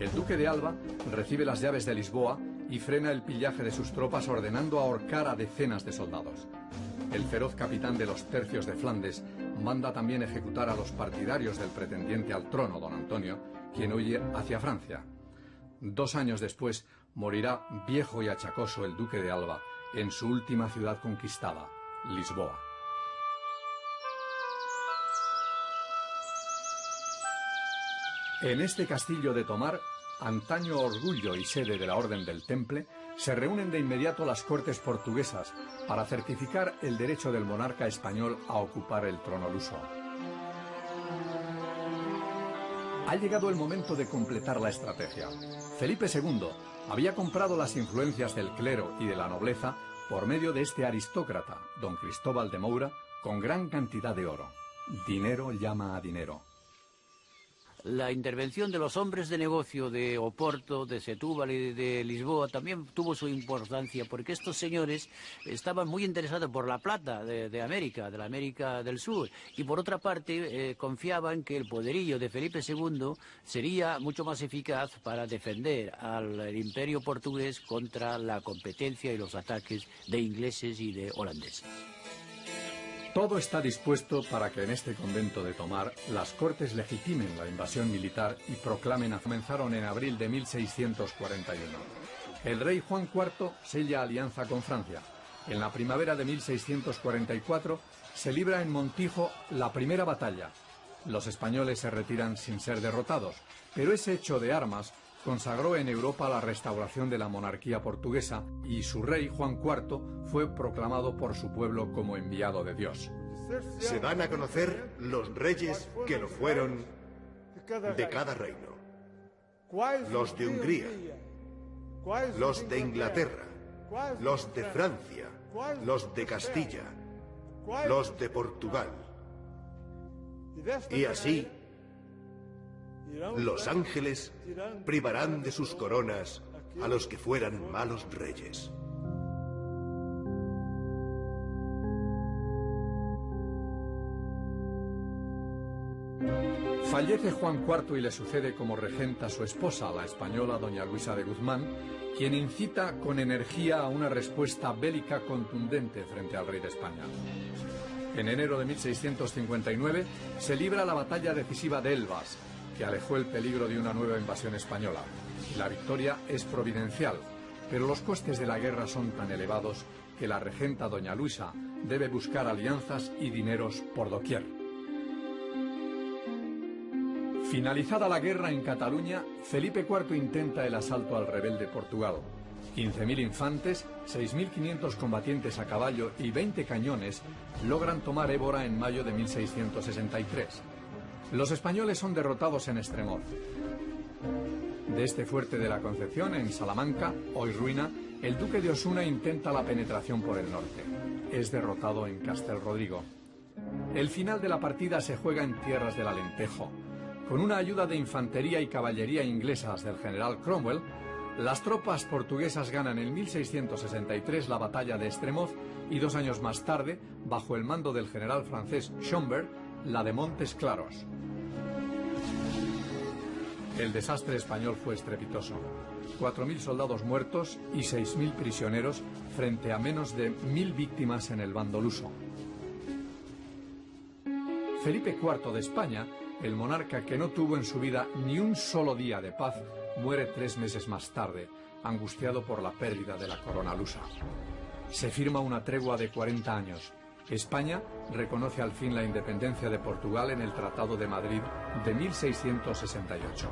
El duque de Alba recibe las llaves de Lisboa y frena el pillaje de sus tropas ordenando ahorcar a decenas de soldados. El feroz capitán de los tercios de Flandes manda también ejecutar a los partidarios del pretendiente al trono, don Antonio, quien huye hacia Francia. 2 años después morirá viejo y achacoso el duque de Alba en su última ciudad conquistada, Lisboa. En este castillo de Tomar, antaño orgullo y sede de la Orden del Temple, se reúnen de inmediato las cortes portuguesas para certificar el derecho del monarca español a ocupar el trono luso. Ha llegado el momento de completar la estrategia. Felipe II había comprado las influencias del clero y de la nobleza por medio de este aristócrata, don Cristóbal de Moura, con gran cantidad de oro. Dinero llama a dinero. La intervención de los hombres de negocio de Oporto, de Setúbal y de Lisboa también tuvo su importancia, porque estos señores estaban muy interesados por la plata de América, de la América del Sur, y por otra parte confiaban que el poderío de Felipe II sería mucho más eficaz para defender al imperio portugués contra la competencia y los ataques de ingleses y de holandeses. Todo está dispuesto para que en este convento de Tomar las cortes legitimen la invasión militar y proclamen. Comenzaron en abril de 1641. El rey Juan IV sella alianza con Francia. En la primavera de 1644 se libra en Montijo la primera batalla. Los españoles se retiran sin ser derrotados, pero ese hecho de armas consagró en Europa la restauración de la monarquía portuguesa y su rey, Juan IV, fue proclamado por su pueblo como enviado de Dios. Se dan a conocer los reyes que lo fueron de cada reino. Los de Hungría, los de Inglaterra, los de Francia, los de Castilla, los de Portugal. Y así, los ángeles privarán de sus coronas a los que fueran malos reyes. Fallece Juan IV y le sucede como regenta su esposa, la española doña Luisa de Guzmán, quien incita con energía a una respuesta bélica contundente frente al rey de España. En enero de 1659 se libra la batalla decisiva de Elvas, que alejó el peligro de una nueva invasión española. La victoria es providencial, pero los costes de la guerra son tan elevados que la regenta doña Luisa debe buscar alianzas y dineros por doquier. Finalizada la guerra en Cataluña, Felipe IV intenta el asalto al rebelde Portugal. 15.000 infantes, 6.500 combatientes a caballo y 20 cañones logran tomar Évora en mayo de 1663. Los españoles son derrotados en Estremoz. De este fuerte de la Concepción, en Salamanca, hoy ruina, el duque de Osuna intenta la penetración por el norte. Es derrotado en Castelrodrigo. El final de la partida se juega en tierras del Alentejo. Con una ayuda de infantería y caballería inglesas del general Cromwell, las tropas portuguesas ganan en 1663 la batalla de Estremoz y 2 años más tarde, bajo el mando del general francés Schomberg, la de Montes Claros. El desastre español fue estrepitoso. 4.000 soldados muertos y 6.000 prisioneros frente a menos de 1.000 víctimas en el bando luso. Felipe IV de España, el monarca que no tuvo en su vida ni un solo día de paz, muere 3 meses más tarde, angustiado por la pérdida de la corona lusa. Se firma una tregua de 40 años. España reconoce al fin la independencia de Portugal en el Tratado de Madrid de 1668.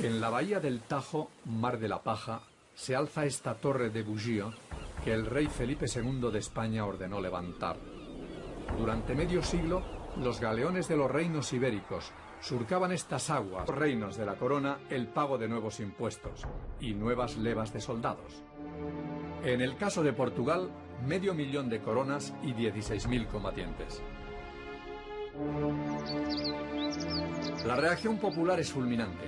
En la bahía del Tajo, Mar de la Paja, se alza esta torre de Bougies que el rey Felipe II de España ordenó levantar. Durante medio siglo, los galeones de los reinos ibéricos surcaban estas aguas, los reinos de la corona, el pago de nuevos impuestos y nuevas levas de soldados. En el caso de Portugal, 500.000 de coronas y 16.000 combatientes. La reacción popular es fulminante.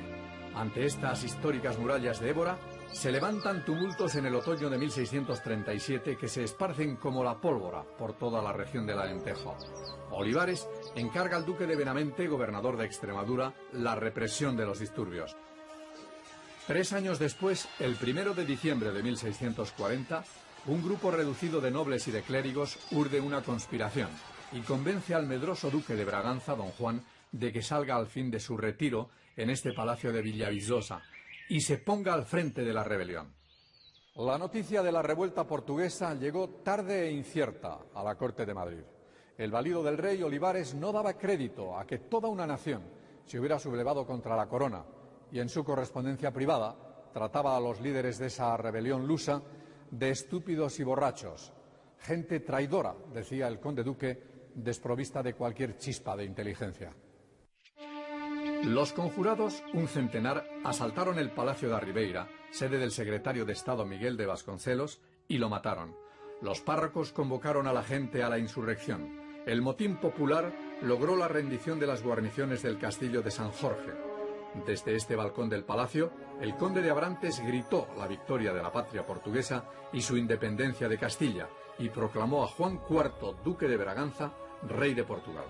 Ante estas históricas murallas de Évora, se levantan tumultos en el otoño de 1637 que se esparcen como la pólvora por toda la región del Alentejo. Olivares encarga al duque de Benavente, gobernador de Extremadura, la represión de los disturbios. 3 años después, el 1 de diciembre de 1640, un grupo reducido de nobles y de clérigos urde una conspiración y convence al medroso duque de Braganza, don Juan, de que salga al fin de su retiro en este palacio de Villavizosa y se ponga al frente de la rebelión. La noticia de la revuelta portuguesa llegó tarde e incierta a la corte de Madrid. El valido del rey Olivares no daba crédito a que toda una nación se hubiera sublevado contra la corona y en su correspondencia privada trataba a los líderes de esa rebelión lusa de estúpidos y borrachos, gente traidora, decía el conde duque, desprovista de cualquier chispa de inteligencia. Los conjurados, un centenar, asaltaron el Palacio de Ribeira, sede del secretario de Estado Miguel de Vasconcelos, y lo mataron. Los párrocos convocaron a la gente a la insurrección. El motín popular logró la rendición de las guarniciones del castillo de San Jorge. Desde este balcón del palacio, el conde de Abrantes gritó la victoria de la patria portuguesa y su independencia de Castilla, y proclamó a Juan IV, duque de Braganza, rey de Portugal.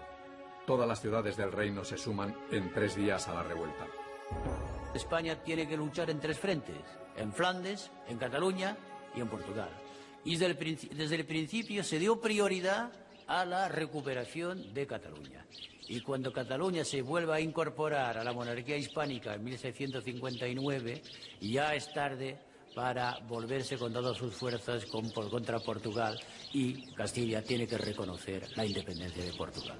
Todas las ciudades del reino se suman en 3 días a la revuelta. España tiene que luchar en 3 frentes, en Flandes, en Cataluña y en Portugal. Y desde el principio se dio prioridad a la recuperación de Cataluña. Y cuando Cataluña se vuelva a incorporar a la monarquía hispánica en 1659, ya es tarde para volverse con todas sus fuerzas contra Portugal, y Castilla tiene que reconocer la independencia de Portugal.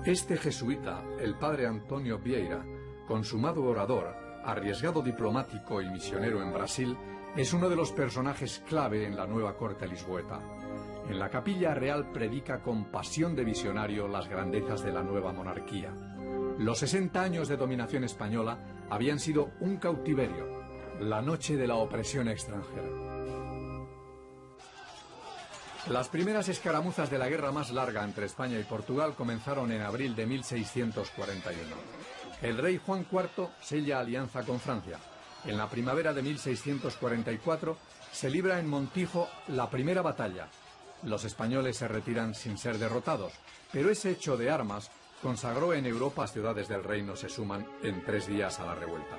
Este jesuita, el padre Antonio Vieira, consumado orador, arriesgado diplomático y misionero en Brasil, es uno de los personajes clave en la nueva corte lisboeta. En la capilla real predica con pasión de visionario las grandezas de la nueva monarquía. Los 60 años de dominación española habían sido un cautiverio, la noche de la opresión extranjera. Las primeras escaramuzas de la guerra más larga entre España y Portugal comenzaron en abril de 1641. El rey Juan IV sella alianza con Francia. En la primavera de 1644 se libra en Montijo la primera batalla. Los españoles se retiran sin ser derrotados, pero ese hecho de armas consagró en Europa ciudades del reino se suman en 3 días a la revuelta.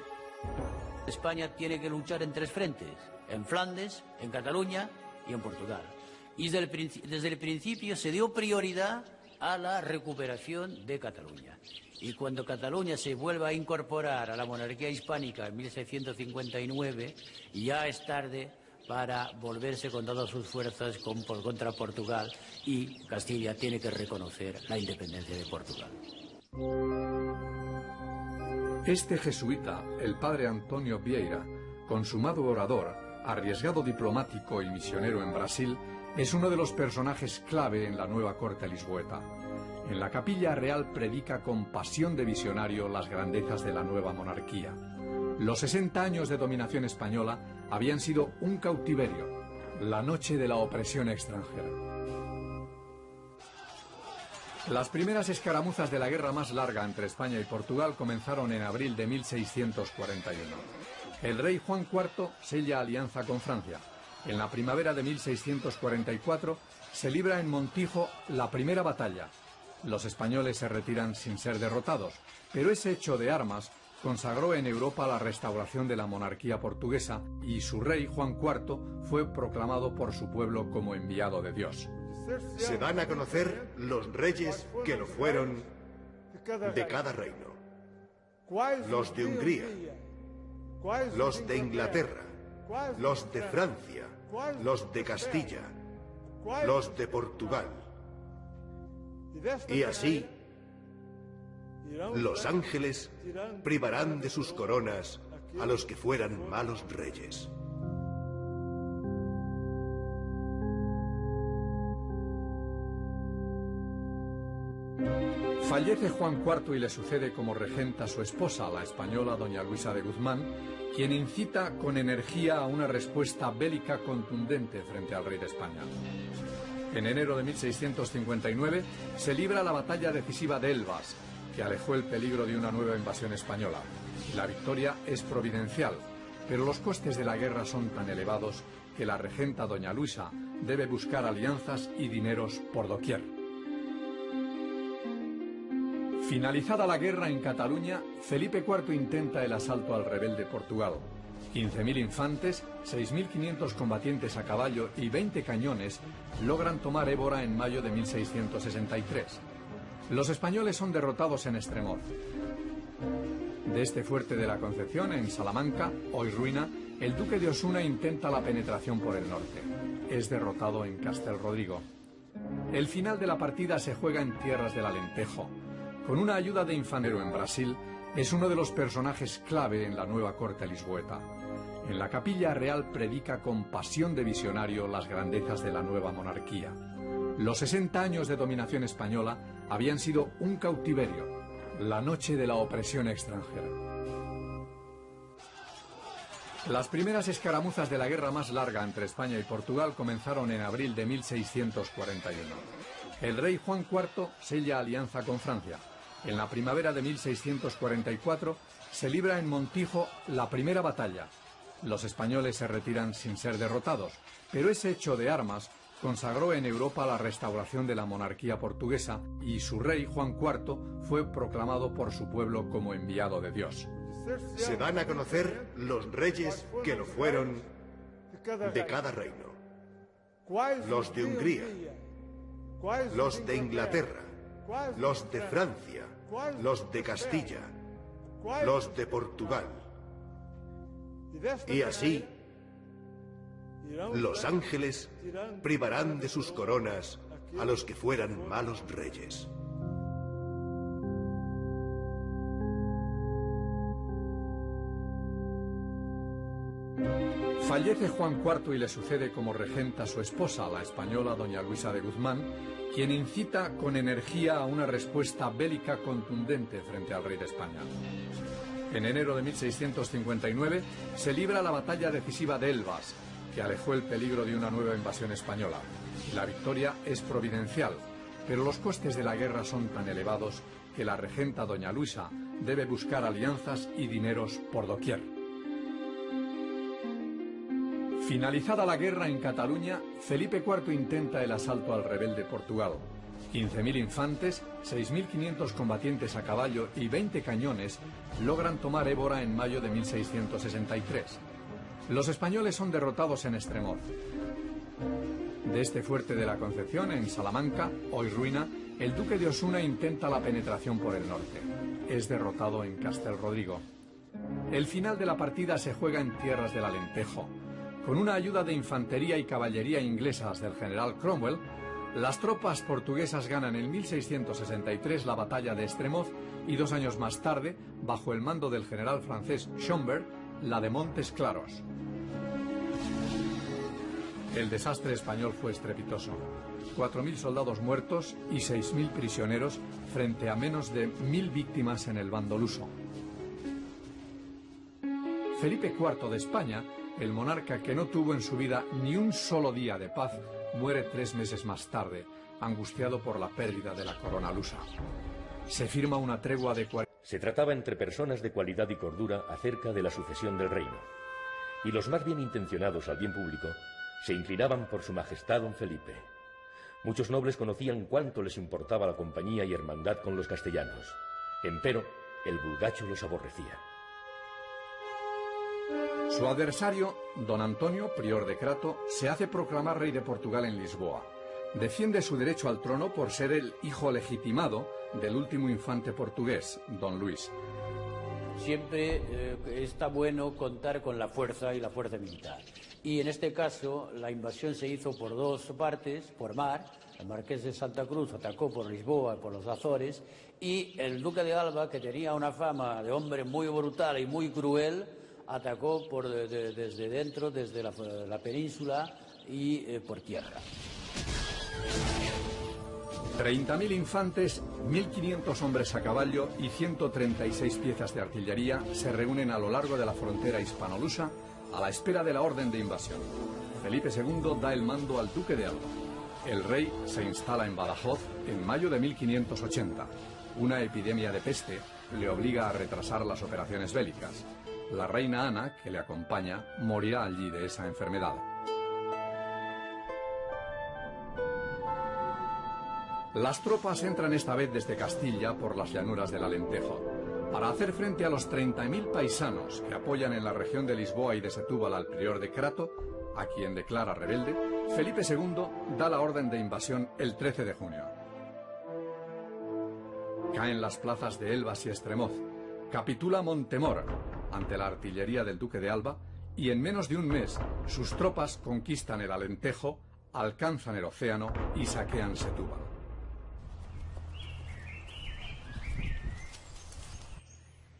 España tiene que luchar en 3 frentes, en Flandes, en Cataluña y en Portugal. Y desde el principio se dio prioridad a la recuperación de Cataluña. Y cuando Cataluña se vuelva a incorporar a la monarquía hispánica en 1659, ya es tarde para volverse con todas sus fuerzas contra Portugal, y Castilla tiene que reconocer la independencia de Portugal. Este jesuita, el padre Antonio Vieira, consumado orador, arriesgado diplomático y misionero en Brasil, es uno de los personajes clave en la nueva corte lisboeta. En la capilla real predica con pasión de visionario las grandezas de la nueva monarquía. Los 60 años de dominación española habían sido un cautiverio, la noche de la opresión extranjera. Las primeras escaramuzas de la guerra más larga entre España y Portugal comenzaron en abril de 1641. El rey Juan IV sella alianza con Francia. En la primavera de 1644 se libra en Montijo la primera batalla. Los españoles se retiran sin ser derrotados, pero ese hecho de armas consagró en Europa la restauración de la monarquía portuguesa y su rey Juan IV fue proclamado por su pueblo como enviado de Dios. Se dan a conocer los reyes que lo fueron de cada reino. Los de Hungría, los de Inglaterra, los de Francia, los de Castilla, los de Portugal. Y así Los ángeles privarán de sus coronas a los que fueran malos reyes. Fallece Juan IV y le sucede como regenta su esposa, la española doña Luisa de Guzmán, quien incita con energía a una respuesta bélica contundente frente al rey de España. En enero de 1659 se libra la batalla decisiva de Elvas, que alejó el peligro de una nueva invasión española. La victoria es providencial, pero los costes de la guerra son tan elevados que la regenta doña Luisa debe buscar alianzas y dineros por doquier. Finalizada la guerra en Cataluña, Felipe IV intenta el asalto al rebelde Portugal. 15.000 infantes, 6.500 combatientes a caballo y 20 cañones logran tomar Évora en mayo de 1663. Los españoles son derrotados en Estremoz. De este fuerte de la Concepción, en Salamanca, hoy ruina, el duque de Osuna intenta la penetración por el norte. Es derrotado en Castelrodrigo. El final de la partida se juega en tierras del Alentejo. Con una ayuda de Infanero en Brasil, es uno de los personajes clave en la nueva corte lisboeta. En la capilla real predica con pasión de visionario las grandezas de la nueva monarquía. Los 60 años de dominación española habían sido un cautiverio, la noche de la opresión extranjera. Las primeras escaramuzas de la guerra más larga entre España y Portugal comenzaron en abril de 1641. El rey Juan IV sella alianza con Francia. En la primavera de 1644 se libra en Montijo la primera batalla. Los españoles se retiran sin ser derrotados, pero ese hecho de armas consagró en Europa la restauración de la monarquía portuguesa y su rey, Juan IV, fue proclamado por su pueblo como enviado de Dios. Se dan a conocer los reyes que lo fueron de cada reino. Los de Hungría, los de Inglaterra, los de Francia, los de Castilla, los de Portugal. Y así, los ángeles privarán de sus coronas a los que fueran malos reyes. Fallece Juan IV y le sucede como regenta su esposa, la española doña Luisa de Guzmán, quien incita con energía a una respuesta bélica contundente frente al rey de España. En enero de 1659 se libra la batalla decisiva de Elvas, que alejó el peligro de una nueva invasión española. La victoria es providencial, pero los costes de la guerra son tan elevados que la regenta doña Luisa debe buscar alianzas y dineros por doquier. Finalizada la guerra en Cataluña, Felipe IV intenta el asalto al rebelde Portugal. 15.000 infantes, 6.500 combatientes a caballo y 20 cañones logran tomar Évora en mayo de 1663. Los españoles son derrotados en Estremoz. De este fuerte de la Concepción, en Salamanca, hoy ruina, el duque de Osuna intenta la penetración por el norte. Es derrotado en Castelrodrigo. El final de la partida se juega en tierras del Alentejo. Con una ayuda de infantería y caballería inglesas del general Cromwell, las tropas portuguesas ganan en 1663 la batalla de Estremoz y 2 años más tarde, bajo el mando del general francés Schomberg, la de Montes Claros. El desastre español fue estrepitoso. 4.000 soldados muertos y 6.000 prisioneros frente a menos de 1.000 víctimas en el bando luso. Felipe IV de España, el monarca que no tuvo en su vida ni un solo día de paz, muere 3 meses más tarde, angustiado por la pérdida de la corona lusa. Se firma una tregua de 40... Se trataba entre personas de cualidad y cordura acerca de la sucesión del reino. Y los más bien intencionados al bien público se inclinaban por su majestad don Felipe. Muchos nobles conocían cuánto les importaba la compañía y hermandad con los castellanos. Empero, el vulgacho los aborrecía. Su adversario, don Antonio, prior de Crato, se hace proclamar rey de Portugal en Lisboa. Defiende su derecho al trono por ser el hijo legitimado del último infante portugués, don Luis. Siempre está bueno contar con la fuerza y la fuerza militar. Y en este caso la invasión se hizo por 2 partes, por mar. El marqués de Santa Cruz atacó por Lisboa y por los Azores y el duque de Alba, que tenía una fama de hombre muy brutal y muy cruel, atacó desde dentro, desde la península y por tierra. 30.000 infantes, 1.500 hombres a caballo y 136 piezas de artillería se reúnen a lo largo de la frontera hispano-lusa a la espera de la orden de invasión. Felipe II da el mando al duque de Alba. El rey se instala en Badajoz en mayo de 1580. Una epidemia de peste le obliga a retrasar las operaciones bélicas. La reina Ana, que le acompaña, morirá allí de esa enfermedad. Las tropas entran esta vez desde Castilla por las llanuras del Alentejo. Para hacer frente a los 30.000 paisanos que apoyan en la región de Lisboa y de Setúbal al prior de Crato, a quien declara rebelde, Felipe II da la orden de invasión el 13 de junio. Caen las plazas de Elvas y Estremoz, capitula Montemor ante la artillería del duque de Alba y en menos de un mes sus tropas conquistan el Alentejo, alcanzan el océano y saquean Setúbal.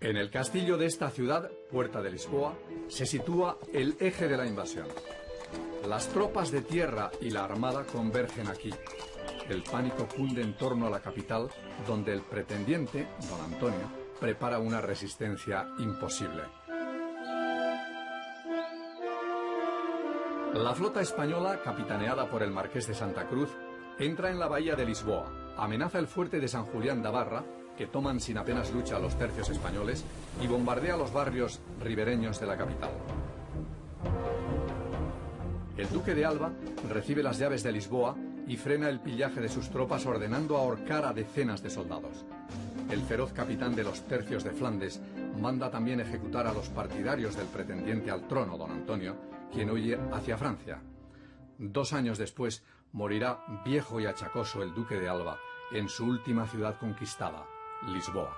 En el castillo de esta ciudad, Puerta de Lisboa, se sitúa el eje de la invasión. Las tropas de tierra y la armada convergen aquí. El pánico cunde en torno a la capital, donde el pretendiente, don Antonio, prepara una resistencia imposible. La flota española, capitaneada por el marqués de Santa Cruz, entra en la bahía de Lisboa, amenaza el fuerte de San Julián de Barra, que toman sin apenas lucha los tercios españoles, y bombardea los barrios ribereños de la capital. El duque de Alba recibe las llaves de Lisboa y frena el pillaje de sus tropas ordenando ahorcar a decenas de soldados. El feroz capitán de los tercios de Flandes manda también ejecutar a los partidarios del pretendiente al trono, don Antonio, quien huye hacia Francia. 2 años después morirá viejo y achacoso el duque de Alba en su última ciudad conquistada, Lisboa.